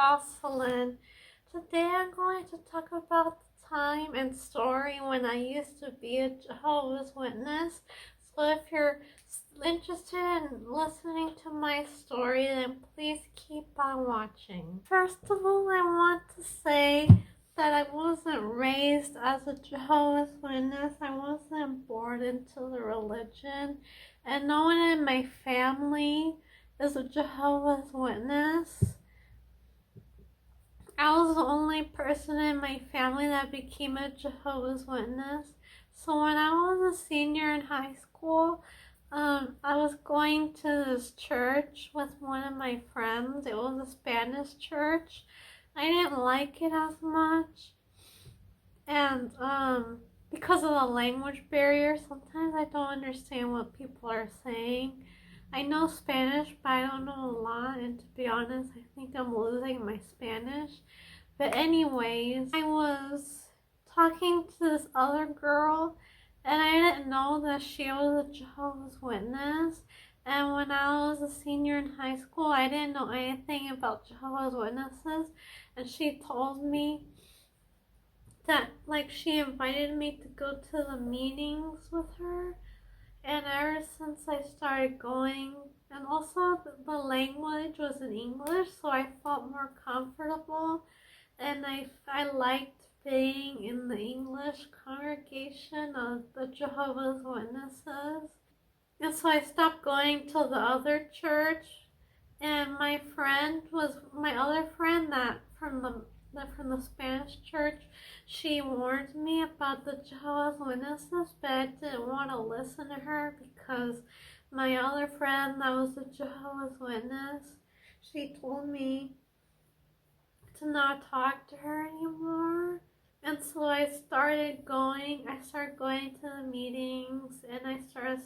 Jocelyn. Today I'm going to talk about the time and story when I used to be a Jehovah's Witness. So if you're interested in listening to my story, then please keep on watching. First of all, I want to say that I wasn't raised as a Jehovah's Witness. I wasn't born into the religion, and no one in my family is a Jehovah's Witness. I was the only person in my family that became a Jehovah's Witness. So when I was a senior in high school, I was going to this church with one of my friends. It was a Spanish church. I didn't like it as much, and because of the language barrier, sometimes I don't understand what people are saying. I know Spanish, but I don't know a lot, and to be honest, I think I'm losing my Spanish. But anyways, I was talking to this other girl, and I didn't know that she was a Jehovah's Witness. And when I was a senior in high school, I didn't know anything about Jehovah's Witnesses, and she told me that, like, she invited me to go to the meetings with her. And ever since I started going, and also the language was in English, so I felt more comfortable, and I liked being in the English congregation of the Jehovah's Witnesses. And so I stopped going to the other church, and my other friend that from the Spanish church, she warned me about the Jehovah's Witnesses, but I didn't want to listen to her because my other friend that was a Jehovah's Witness, she told me to not talk to her anymore. And so I started going to the meetings, and I started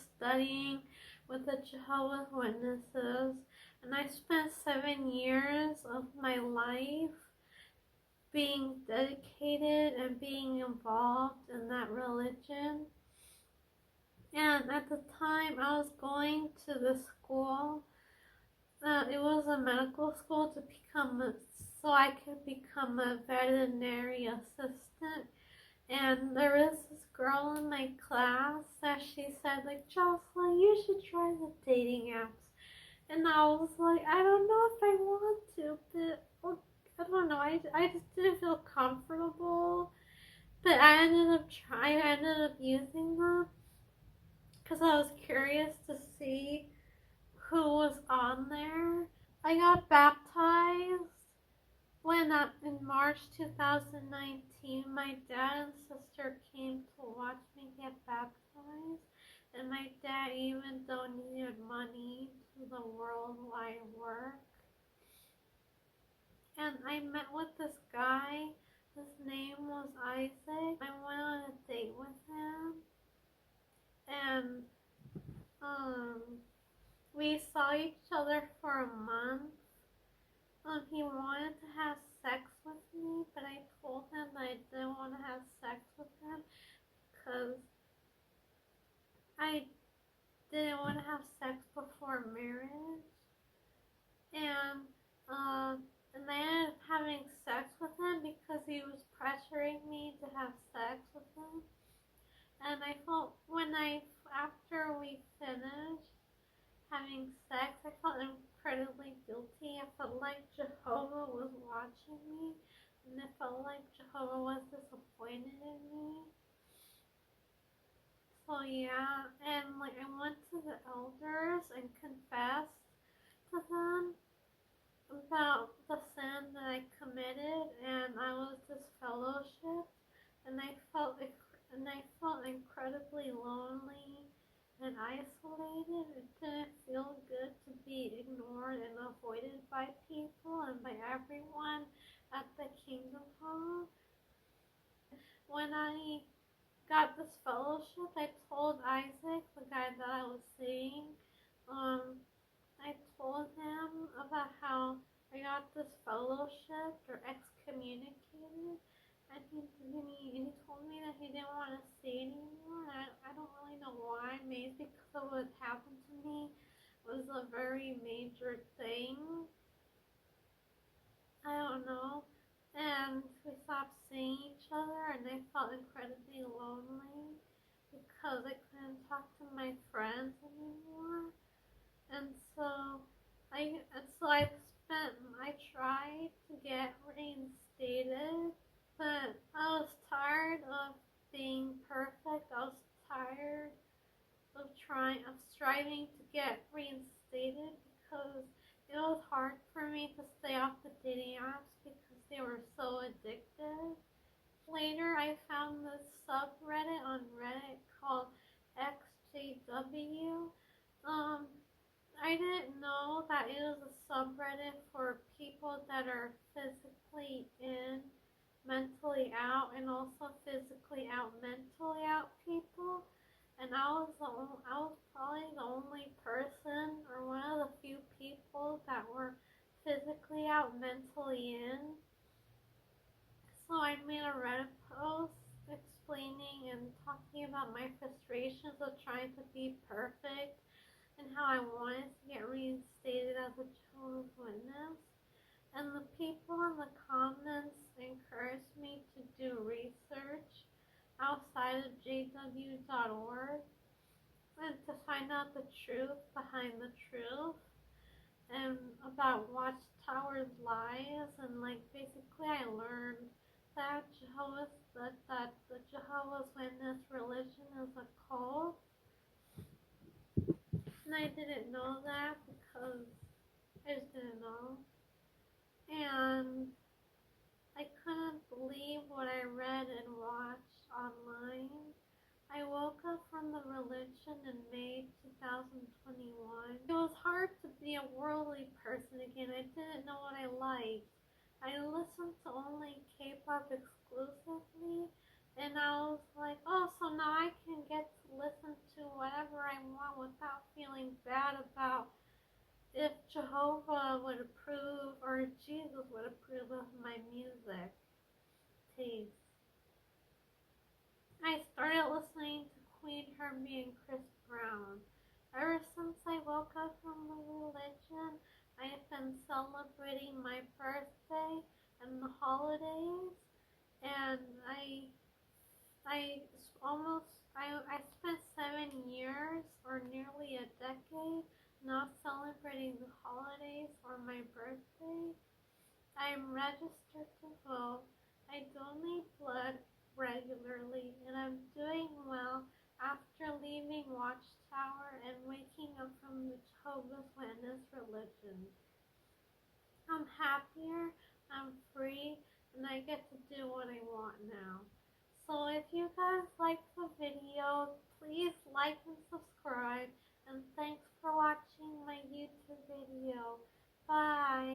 studying with the Jehovah's Witnesses, and I spent 7 years of my life being dedicated and being involved in that religion. And at the time I was going to the school, it was a medical school so I could become a veterinary assistant. And there was this girl in my class that she said, like, Jocelyn, you should try the dating apps. And I was like, I don't know if I want to, but I don't know. I just didn't feel comfortable. But I ended up using them because I was curious to see who was on there. I got baptized in March 2019, my dad and sister came to watch me get baptized, and my dad even donated money to the worldwide work. And I met with this guy. His name was Isaac. I went on a date with him, and we saw each other for a month. He wanted to have sex with me, but I told him that I didn't want to have sex with him because I didn't want to have sex before marriage. And I ended up having sex with him because he was pressuring me to have sex with him. And I felt after we finished having sex, I felt incredibly guilty. I felt like Jehovah was watching me, and I felt like Jehovah was disappointed in me. So yeah, and like I went to the elders and confessed to them about the sin that I committed, and I was disfellowshipped, and I felt incredibly lonely and isolated. It didn't feel good to be ignored and avoided by people and by everyone at the Kingdom Hall. When I got this fellowship, I told Isaac, the guy that I was seeing, I told him about how I got this fellowship or excommunicated, and he told me that he didn't want to see anymore. I don't really know why. Maybe because of what happened to me was a very major thing. I don't know. And we stopped seeing each other, and I felt incredibly lonely because I couldn't talk to my friends anymore. And so I tried to get reinstated, but I was tired of being perfect. I was tired of striving to get reinstated because it was hard for me to stay off the dating apps because they were so addictive. Later, I found this subreddit on Reddit called XJW. Um, I didn't know that it was a subreddit for people that are physically in, mentally out, and also physically out, mentally out people. And I was probably the only person or one of the few people that were physically out, mentally in. So I made a Reddit post explaining and talking about my frustrations of trying to be perfect and how I wanted to get reinstated as a Jehovah's Witness. And the people in the comments encouraged me to do research outside of jw.org and to find out the truth behind the truth and about Watchtower's lies. And like basically I learned that the Jehovah's Witness religion is a cult. And I didn't know that because I just didn't know. And I couldn't believe what I read and watched online. I woke up from the religion in May 2021. It was hard to be a worldly person again. I didn't know what I liked. I listened to only K-pop exclusively, and I was like, oh, so now I can get to listen to whatever I want without feeling bad about if Jehovah would approve or Jesus would approve of my music taste. I started listening to Queen Herbie and Chris Brown. Ever since I woke up from the religion, I have been celebrating my birthday and the holidays, and I almost I spent 7 years or nearly a decade not celebrating the holidays or my birthday. I'm registered to vote. I donate blood regularly, and I'm doing well after leaving Watchtower and waking up from the Jehovah's Witness religion. I'm happier, I'm free, and I get to do what I want now. So if you guys liked the video, please like and subscribe, and thanks for watching my YouTube video. Bye!